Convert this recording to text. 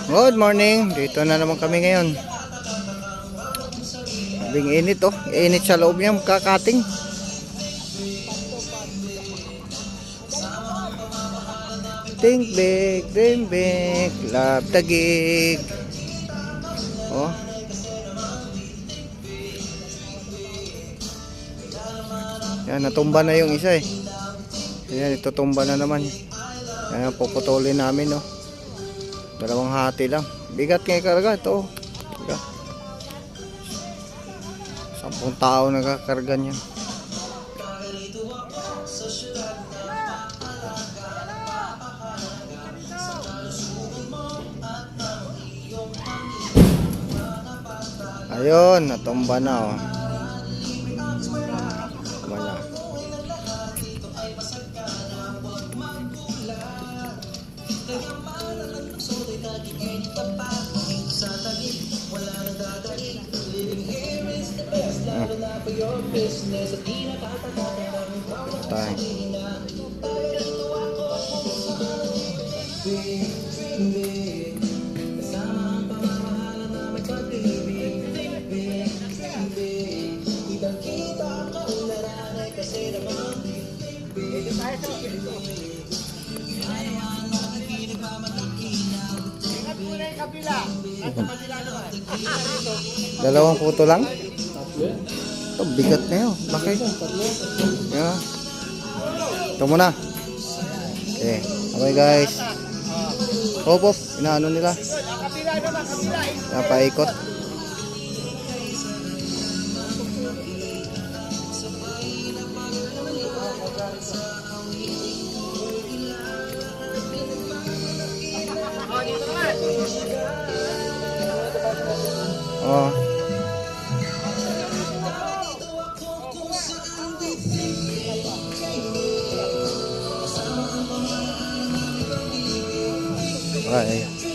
Good morning. Dito na naman kami ngayon. Labing init oh. Init sa loob niya kakating. Think big, dream big, love the gig. Oh. Yan, natumba na yung isa eh. Ayan, itutumba na naman. Yan, puputulin namin oh. Dalawang hati lang. Bigat nga ikarga ito. Bigat. 10 tao nakakarga niya. Ayun, natumba na oh. Tumba na. Tayo. Dalawang puto lang? Ito, bigat na yun. Bakit? Yeah. Ito muna. Okay. Okay guys. Hop hop. Inaano nila. Napaikot. Oh. Okay.